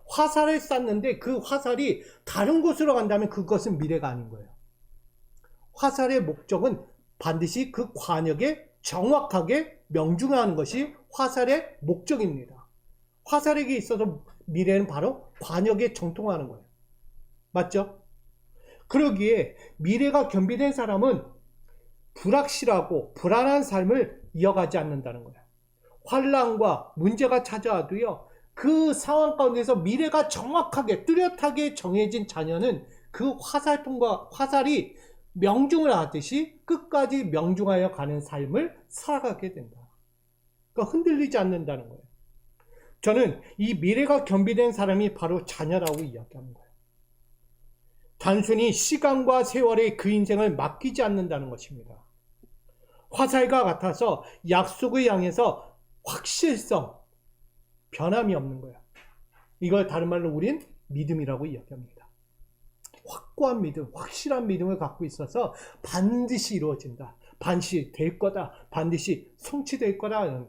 화살을 쐈는데 그 화살이 다른 곳으로 간다면 그것은 미래가 아닌 거예요. 화살의 목적은 반드시 그 관역에 정확하게 명중하는 것이 화살의 목적입니다. 화살에게 있어서 미래는 바로 관역에 정통하는 거예요. 맞죠? 그러기에 미래가 겸비된 사람은 불확실하고 불안한 삶을 이어가지 않는다는 거예요. 환난과 문제가 찾아와도요, 그 상황 가운데서 미래가 정확하게 뚜렷하게 정해진 자녀는 그 화살통과 화살이 명중을 하듯이 끝까지 명중하여 가는 삶을 살아가게 된다. 그러니까 흔들리지 않는다는 거예요. 저는 이 미래가 겸비된 사람이 바로 자녀라고 이야기하는 거예요. 단순히 시간과 세월에 그 인생을 맡기지 않는다는 것입니다. 화살과 같아서 약속을 향해서 확실성, 변함이 없는 거예요. 이걸 다른 말로 우린 믿음이라고 이야기합니다. 확고한 믿음, 확실한 믿음을 갖고 있어서 반드시 이루어진다. 반드시 될 거다. 반드시 성취될 거다.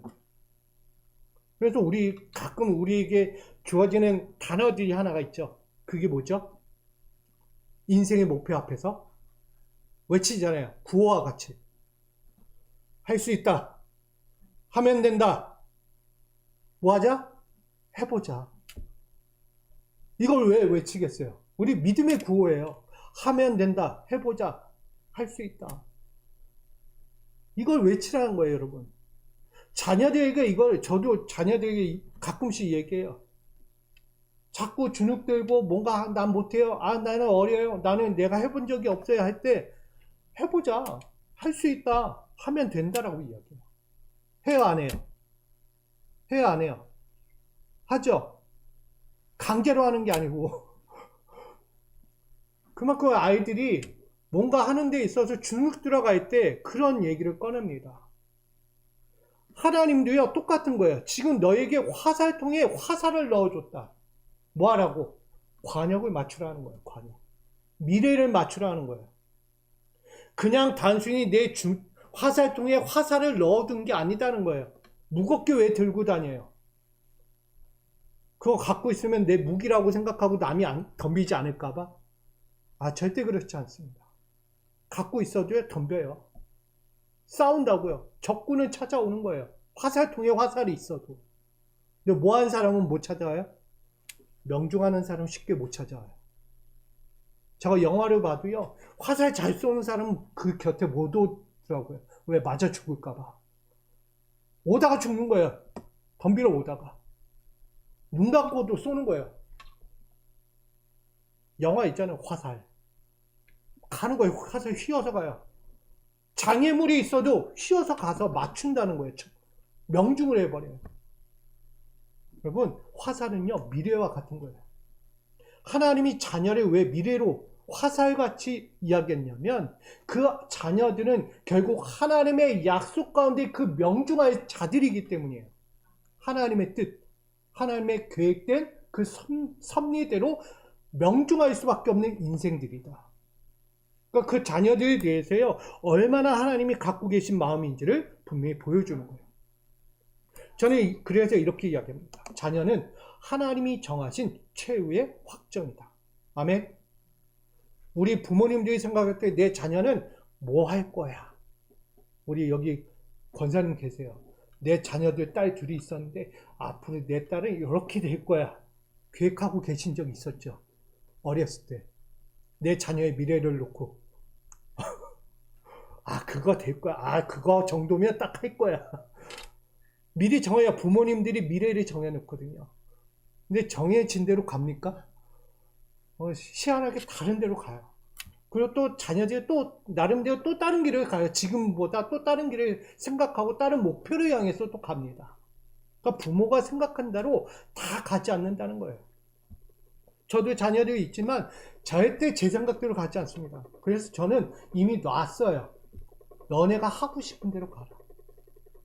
그래서 가끔 우리에게 주어지는 단어들이 하나가 있죠. 그게 뭐죠? 인생의 목표 앞에서 외치잖아요. 구호와 같이. 할 수 있다. 하면 된다. 뭐 하자? 해보자. 이걸 왜 외치겠어요? 우리 믿음의 구호예요. 하면 된다. 해보자. 할 수 있다. 이걸 외치라는 거예요, 여러분. 자녀들에게 저도 자녀들에게 가끔씩 얘기해요. 자꾸 주눅 들고 뭔가 난 못해요. 나는 어려요. 나는 내가 해본 적이 없어요. 할 때 해보자. 할 수 있다. 하면 된다라고 이야기해요. 해요, 안 해요? 해요, 안 해요? 하죠? 강제로 하는 게 아니고 그만큼 아이들이 뭔가 하는 데 있어서 주눅 들어갈 때 그런 얘기를 꺼냅니다. 하나님도요, 똑같은 거예요. 지금 너에게 화살통에 화살을 넣어줬다. 뭐 하라고? 관역을 맞추라는 거예요. 관역. 미래를 맞추라는 거예요. 그냥 단순히 내 화살통에 화살을 넣어둔 게 아니다는 거예요. 무겁게 왜 들고 다녀요? 그거 갖고 있으면 내 무기라고 생각하고 남이 덤비지 않을까봐? 절대 그렇지 않습니다. 갖고 있어도 덤벼요. 싸운다고요. 적군은 찾아오는 거예요. 화살통에 화살이 있어도. 근데 뭐하는 사람은 못 찾아와요? 명중하는 사람 쉽게 못 찾아와요. 제가 영화를 봐도요, 화살 잘 쏘는 사람은 그 곁에 못 오더라고요. 왜? 맞아 죽을까봐. 오다가 죽는 거예요. 덤비러 오다가. 눈 감고도 쏘는 거예요. 영화 있잖아요, 화살. 가는 거예요. 화살 휘어서 가요. 장애물이 있어도 휘어서 가서 맞춘다는 거예요. 명중을 해버려요. 여러분, 화살은요, 미래와 같은 거예요. 하나님이 자녀를 왜 미래로 화살같이 이야기했냐면, 그 자녀들은 결국 하나님의 약속 가운데 그 명중할 자들이기 때문이에요. 하나님의 뜻, 하나님의 계획된 그 섭리대로 명중할 수밖에 없는 인생들이다. 그러니까 그 자녀들에 대해서요, 얼마나 하나님이 갖고 계신 마음인지를 분명히 보여주는 거예요. 저는 그래서 이렇게 이야기합니다. 자녀는 하나님이 정하신 최후의 확정이다. 아멘. 우리 부모님들이 생각할 때 내 자녀는 뭐 할 거야? 우리 여기 권사님 계세요. 내 자녀들 딸 둘이 있었는데 앞으로 내 딸은 이렇게 될 거야. 계획하고 계신 적 있었죠? 어렸을 때. 내 자녀의 미래를 놓고 그거 될 거야. 그거 정도면 딱 할 거야. 미리 정해야 부모님들이 미래를 정해놓거든요. 근데 정해진 대로 갑니까? 희한하게 다른 데로 가요. 그리고 또 자녀들이 또 나름대로 또 다른 길을 가요. 지금보다 또 다른 길을 생각하고 다른 목표를 향해서 또 갑니다. 그러니까 부모가 생각한 대로 다 가지 않는다는 거예요. 저도 자녀들이 있지만 절대 제 생각대로 가지 않습니다. 그래서 저는 이미 놨어요. 너네가 하고 싶은 대로 가라.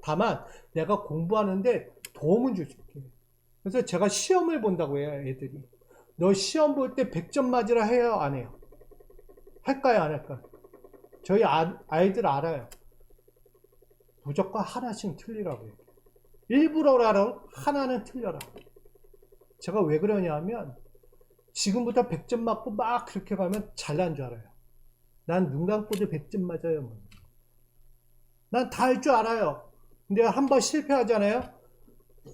다만 내가 공부하는데 도움은 줄 수 있게. 그래서 제가 시험을 본다고 해요, 애들이. 너 시험 볼 때 100점 맞으라 해요, 안 해요? 할까요, 안 할까요? 저희 아이들 알아요. 무조건 하나씩 틀리라고 해요. 일부러라도 하나는 틀려라. 제가 왜 그러냐 하면 지금부터 100점 맞고 막 그렇게 가면 잘난 줄 알아요. 난 눈 감고도 100점 맞아요. 난 다 할 줄 알아요. 근데 한 번 실패하잖아요.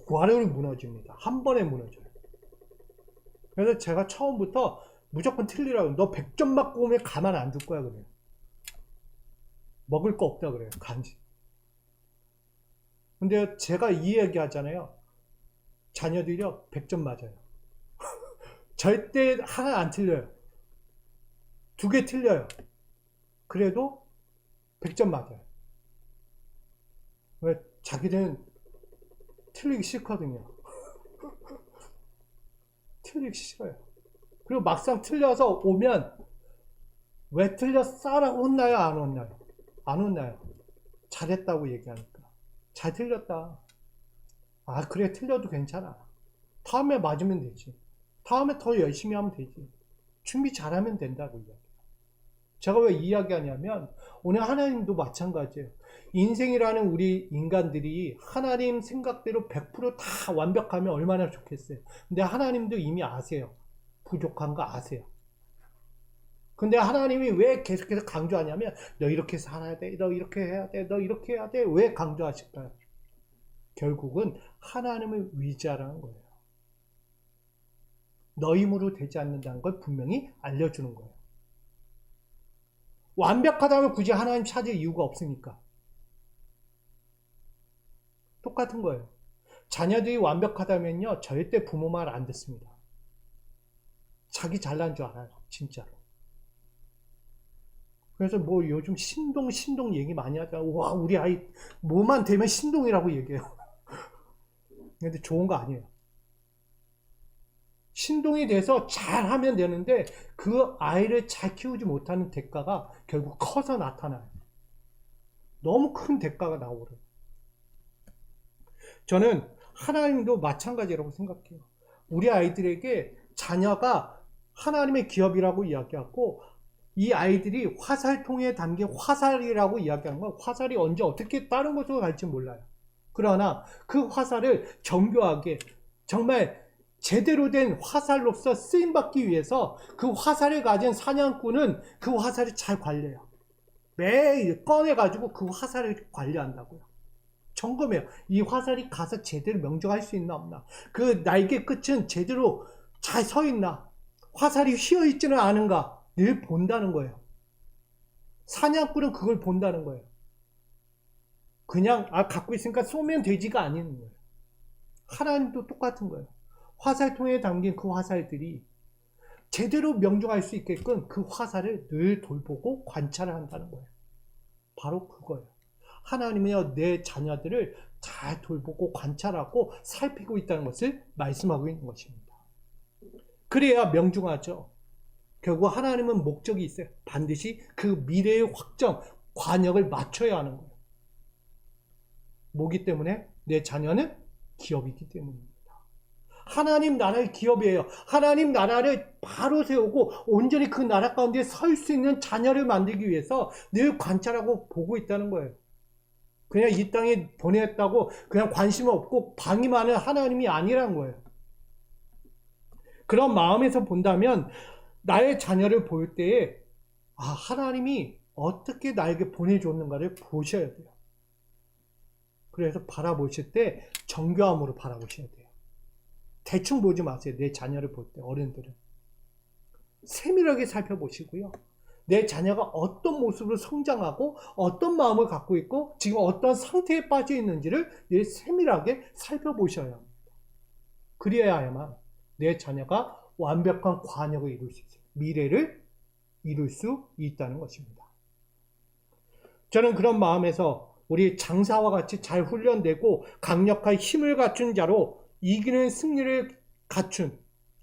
와르르 무너집니다. 한 번에 무너져요. 그래서 제가 처음부터 무조건 틀리라고. 너 100점 맞고 오면 가만 안 둘 거야 그래요. 먹을 거 없다 그래요. 간식. 근데 제가 이 얘기 하잖아요. 자녀들이요 100점 맞아요. 절대 하나 안 틀려요. 2개 틀려요. 그래도 100점 맞아요. 왜? 자기들은 틀리기 싫거든요. 틀리기 싫어요. 그리고 막상 틀려서 오면 왜 틀렸어? 라고 혼나요? 안 혼나요? 안 혼나요. 잘했다고 얘기하니까. 잘 틀렸다. 아, 그래, 틀려도 괜찮아. 다음에 맞으면 되지. 다음에 더 열심히 하면 되지. 준비 잘하면 된다고 이야기해요. 제가 왜 이야기하냐면 오늘 하나님도 마찬가지예요. 인생이라는 우리 인간들이 하나님 생각대로 100%다 완벽하면 얼마나 좋겠어요. 근데 하나님도 이미 아세요. 부족한 거 아세요. 근데 하나님이 왜 계속해서 강조하냐면 너 이렇게 살아야 돼. 너 이렇게 해야 돼. 너 이렇게 해야 돼. 왜 강조하실까요? 결국은 하나님을 위자라는 거예요. 너 힘으로 되지 않는다는 걸 분명히 알려주는 거예요. 완벽하다면 굳이 하나님 찾을 이유가 없으니까. 똑같은 거예요. 자녀들이 완벽하다면요, 절대 부모 말 안 듣습니다. 자기 잘난 줄 알아요, 진짜로. 그래서 뭐 요즘 신동 얘기 많이 하잖아요. 와, 우리 아이 뭐만 되면 신동이라고 얘기해요. 근데 좋은 거 아니에요. 신동이 돼서 잘 하면 되는데 그 아이를 잘 키우지 못하는 대가가 결국 커서 나타나요. 너무 큰 대가가 나오거든요. 저는 하나님도 마찬가지라고 생각해요. 우리 아이들에게 자녀가 하나님의 기업이라고 이야기하고 이 아이들이 화살통에 담긴 화살이라고 이야기하는 건 화살이 언제 어떻게 다른 곳으로 갈지 몰라요. 그러나 그 화살을 정교하게 정말 제대로 된 화살로서 쓰임받기 위해서 그 화살을 가진 사냥꾼은 그 화살을 잘 관리해요. 매일 꺼내가지고 그 화살을 관리한다고요. 점검해요. 이 화살이 가서 제대로 명중할 수 있나 없나. 그 날개 끝은 제대로 잘 서 있나. 화살이 휘어있지는 않은가. 늘 본다는 거예요. 사냥꾼은 그걸 본다는 거예요. 그냥 갖고 있으니까 쏘면 되지가 아닌 거예요. 하나님도 똑같은 거예요. 화살통에 담긴 그 화살들이 제대로 명중할 수 있게끔 그 화살을 늘 돌보고 관찰을 한다는 거예요. 바로 그거예요. 하나님은요, 내 자녀들을 잘 돌보고 관찰하고 살피고 있다는 것을 말씀하고 있는 것입니다. 그래야 명중하죠. 결국 하나님은 목적이 있어요. 반드시 그 미래의 확정, 관역을 맞춰야 하는 거예요. 뭐기 때문에? 내 자녀는 기업이기 때문입니다. 하나님 나라의 기업이에요. 하나님 나라를 바로 세우고 온전히 그 나라 가운데 설 수 있는 자녀를 만들기 위해서 늘 관찰하고 보고 있다는 거예요. 그냥 이 땅에 보냈다고 그냥 관심 없고 방임하는 하나님이 아니라는 거예요. 그런 마음에서 본다면 나의 자녀를 볼 때에 하나님이 어떻게 나에게 보내줬는가를 보셔야 돼요. 그래서 바라보실 때 정교함으로 바라보셔야 돼요. 대충 보지 마세요. 내 자녀를 볼 때 어른들은 세밀하게 살펴보시고요. 내 자녀가 어떤 모습으로 성장하고 어떤 마음을 갖고 있고 지금 어떤 상태에 빠져 있는지를 늘 세밀하게 살펴보셔야 합니다. 그래야만 내 자녀가 완벽한 관역을 이룰 수 있어요. 미래를 이룰 수 있다는 것입니다. 저는 그런 마음에서 우리 장사와 같이 잘 훈련되고 강력한 힘을 갖춘 자로 이기는 승리를 갖춘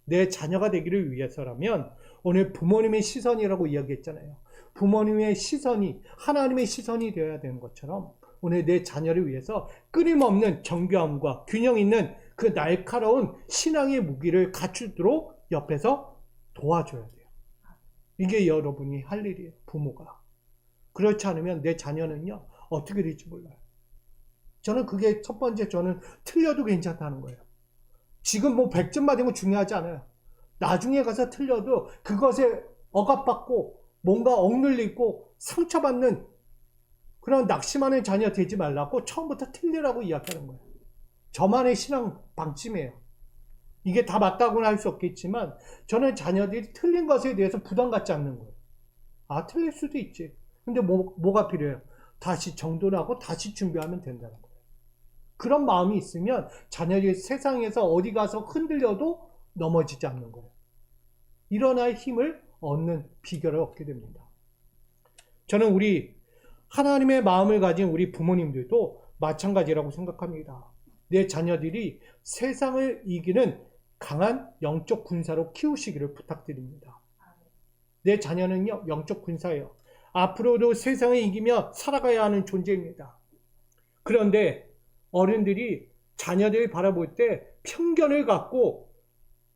내 자녀가 되기를 위해서라면 오늘 부모님의 시선이라고 이야기했잖아요. 부모님의 시선이 하나님의 시선이 되어야 되는 것처럼 오늘 내 자녀를 위해서 끊임없는 정교함과 균형 있는 그 날카로운 신앙의 무기를 갖추도록 옆에서 도와줘야 돼요. 이게 여러분이 할 일이에요. 부모가. 그렇지 않으면 내 자녀는요 어떻게 될지 몰라요. 저는 그게 첫 번째, 저는 틀려도 괜찮다는 거예요. 지금 뭐 100점 맞은 거 중요하지 않아요. 나중에 가서 틀려도 그것에 억압받고 뭔가 억눌리고 상처받는 그런 낙심하는 자녀 되지 말라고 처음부터 틀리라고 이야기하는 거예요. 저만의 신앙 방침이에요. 이게 다 맞다고는 할 수 없겠지만 저는 자녀들이 틀린 것에 대해서 부담 갖지 않는 거예요. 틀릴 수도 있지. 근데 뭐가 필요해요? 다시 정돈하고 다시 준비하면 된다는 거예요. 그런 마음이 있으면 자녀들이 세상에서 어디 가서 흔들려도 넘어지지 않는 거예요. 일어날 힘을 얻는 비결을 얻게 됩니다. 저는 우리 하나님의 마음을 가진 우리 부모님들도 마찬가지라고 생각합니다. 내 자녀들이 세상을 이기는 강한 영적 군사로 키우시기를 부탁드립니다. 내 자녀는요, 영적 군사예요. 앞으로도 세상을 이기며 살아가야 하는 존재입니다. 그런데 어른들이 자녀들을 바라볼 때 편견을 갖고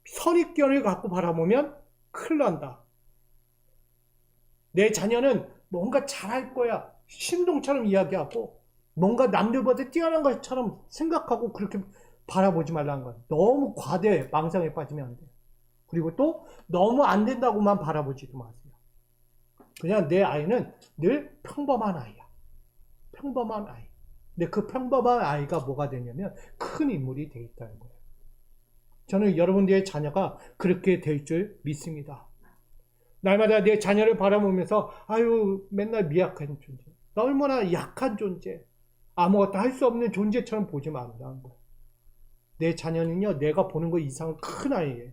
선입견을 갖고 바라보면 큰일 난다. 내 자녀는 뭔가 잘할 거야. 신동처럼 이야기하고 뭔가 남들보다 뛰어난 것처럼 생각하고 그렇게 바라보지 말라는 거야. 너무 과대 망상에 빠지면 안 돼. 그리고 또 너무 안 된다고만 바라보지도 마세요. 그냥 내 아이는 늘 평범한 아이야. 평범한 아이. 근데 그 평범한 아이가 뭐가 되냐면 큰 인물이 돼 있다는 거예요. 저는 여러분들의 자녀가 그렇게 될 줄 믿습니다. 날마다 내 자녀를 바라보면서 아유 맨날 미약한 존재, 얼마나 약한 존재, 아무것도 할 수 없는 존재처럼 보지 말라는 거예요. 내 자녀는요, 내가 보는 것 이상 큰 아이예요.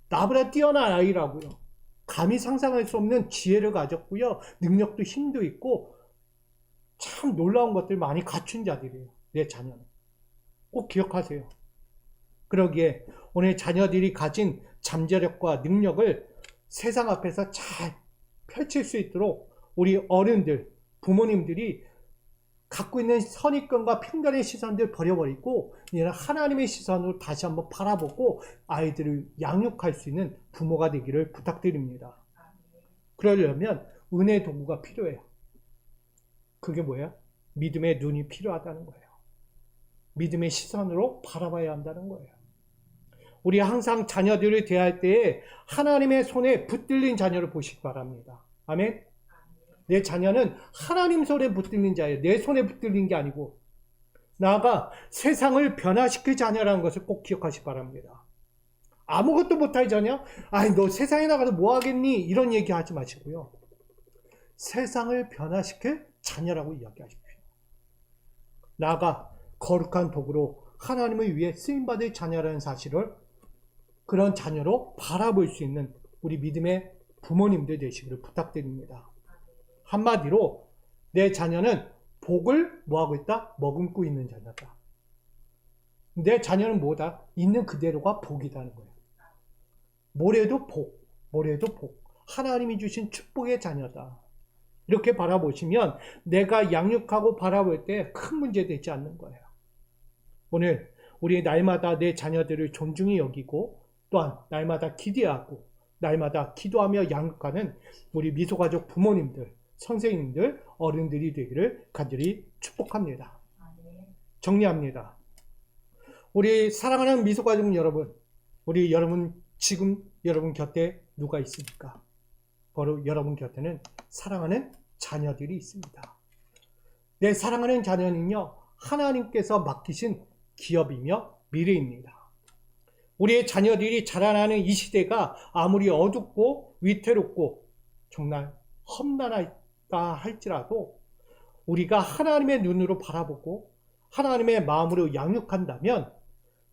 나보다 뛰어난 아이라고요. 감히 상상할 수 없는 지혜를 가졌고요, 능력도 힘도 있고 참 놀라운 것들 많이 갖춘 자들이에요. 내 자녀는. 꼭 기억하세요. 그러기에 오늘 자녀들이 가진 잠재력과 능력을 세상 앞에서 잘 펼칠 수 있도록 우리 어른들, 부모님들이 갖고 있는 선입견과 편견의 시선들 버려버리고 이제는 하나님의 시선으로 다시 한번 바라보고 아이들을 양육할 수 있는 부모가 되기를 부탁드립니다. 그러려면 은혜의 도구가 필요해요. 그게 뭐예요? 믿음의 눈이 필요하다는 거예요. 믿음의 시선으로 바라봐야 한다는 거예요. 우리 항상 자녀들을 대할 때에 하나님의 손에 붙들린 자녀를 보시기 바랍니다. 아멘? 내 자녀는 하나님 손에 붙들린 자예요. 내 손에 붙들린 게 아니고. 나아가 세상을 변화시킬 자녀라는 것을 꼭 기억하시기 바랍니다. 아무것도 못할 자녀? 아니 너 세상에 나가서 뭐 하겠니? 이런 얘기 하지 마시고요. 세상을 변화시킬 자녀라고 이야기하십시오. 나아가 거룩한 도구로 하나님을 위해 쓰임받을 자녀라는 사실을 그런 자녀로 바라볼 수 있는 우리 믿음의 부모님들 되시기를 부탁드립니다. 한마디로 내 자녀는 복을 뭐하고 있다? 머금고 있는 자녀다. 내 자녀는 뭐다? 있는 그대로가 복이다는 거예요. 뭐래도 복, 뭐래도 복. 하나님이 주신 축복의 자녀다. 이렇게 바라보시면 내가 양육하고 바라볼 때 큰 문제 되지 않는 거예요. 오늘 우리 날마다 내 자녀들을 존중히 여기고 또한 날마다 기대하고 날마다 기도하며 양육하는 우리 미소가족 부모님들, 선생님들, 어른들이 되기를 간절히 축복합니다. 정리합니다. 우리 사랑하는 미소가족 여러분, 우리 여러분 지금 여러분 곁에 누가 있습니까? 바로 여러분 곁에는 사랑하는 자녀들이 있습니다. 내 사랑하는 자녀는요, 하나님께서 맡기신 기업이며 미래입니다. 우리의 자녀들이 자라나는 이 시대가 아무리 어둡고 위태롭고 정말 험난하다 할지라도 우리가 하나님의 눈으로 바라보고 하나님의 마음으로 양육한다면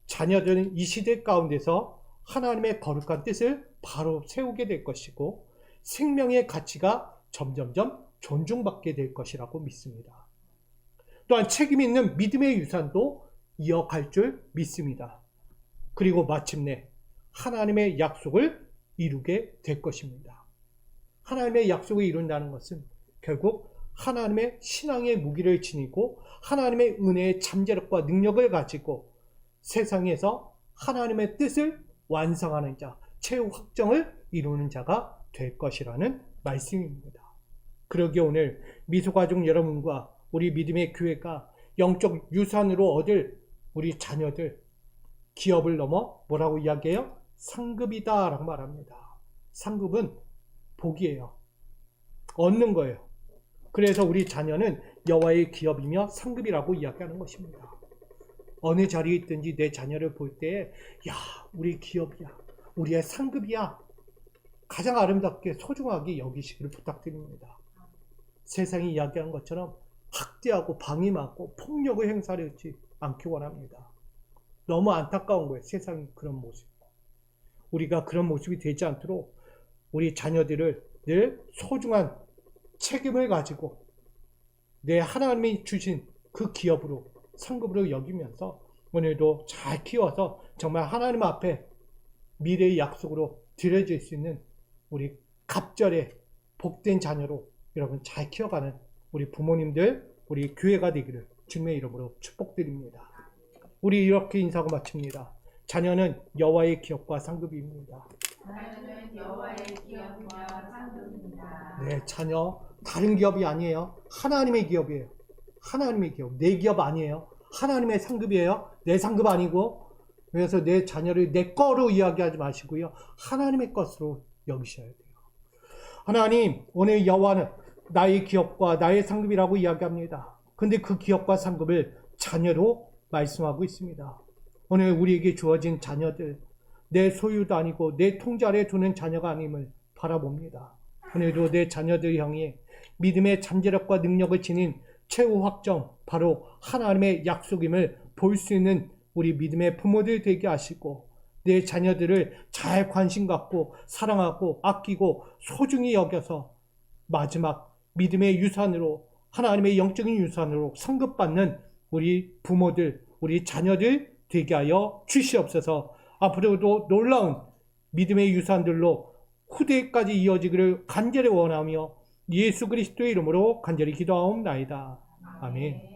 자녀들은 이 시대 가운데서 하나님의 거룩한 뜻을 바로 세우게 될 것이고 생명의 가치가 점점점 존중받게 될 것이라고 믿습니다. 또한 책임 있는 믿음의 유산도 이어갈 줄 믿습니다. 그리고 마침내 하나님의 약속을 이루게 될 것입니다. 하나님의 약속을 이룬다는 것은 결국 하나님의 신앙의 무기를 지니고 하나님의 은혜의 잠재력과 능력을 가지고 세상에서 하나님의 뜻을 완성하는 자, 최후 확정을 이루는 자가 될 것이라는 말씀입니다. 그러기에 오늘 미소가족 여러분과 우리 믿음의 교회가 영적 유산으로 얻을 우리 자녀들 기업을 넘어 뭐라고 이야기해요? 상급이다 라고 말합니다. 상급은 복이에요. 얻는 거예요. 그래서 우리 자녀는 여호와의 기업이며 상급이라고 이야기하는 것입니다. 어느 자리에 있든지 내 자녀를 볼 때 야, 우리 기업이야. 우리의 상급이야. 가장 아름답게 소중하게 여기시기를 부탁드립니다. 세상이 이야기하는 것처럼 학대하고 방임하고 폭력을 행사하지 않기 원합니다. 너무 안타까운 거예요. 세상이 그런 모습. 우리가 그런 모습이 되지 않도록 우리 자녀들을 늘 소중한 책임을 가지고 내 하나님이 주신 그 기업으로 상급으로 여기면서 오늘도 잘 키워서 정말 하나님 앞에 미래의 약속으로 드려질 수 있는 우리 갑절의 복된 자녀로 여러분 잘 키워가는 우리 부모님들, 우리 교회가 되기를 주님의 이름으로 축복드립니다. 우리 이렇게 인사하고 마칩니다. 자녀는 여호와의 기업과 상급입니다. 자녀는 여호와의 기업과 상급입니다. 네, 자녀 다른 기업이 아니에요. 하나님의 기업이에요. 하나님의 기업. 내 기업 아니에요. 하나님의 상급이에요. 내 상급 아니고. 그래서 내 자녀를 내 거로 이야기하지 마시고요. 하나님의 것으로 여기셔야 돼요. 하나님, 오늘 여호와는 나의 기업과 나의 상급이라고 이야기합니다. 근데 그 기업과 상급을 자녀로 말씀하고 있습니다. 오늘 우리에게 주어진 자녀들, 내 소유도 아니고 내 통제 아래 두는 자녀가 아님을 바라봅니다. 오늘도 내 자녀들 향해 믿음의 잠재력과 능력을 지닌 최후 확정, 바로 하나님의 약속임을 볼 수 있는 우리 믿음의 부모들 되게 하시고 내 자녀들을 잘 관심 갖고 사랑하고 아끼고 소중히 여겨서 마지막 믿음의 유산으로 하나님의 영적인 유산으로 상급받는 우리 부모들, 우리 자녀들 되게 하여 주시옵소서. 앞으로도 놀라운 믿음의 유산들로 후대까지 이어지기를 간절히 원하며 예수 그리스도의 이름으로 간절히 기도하옵나이다. 아멘.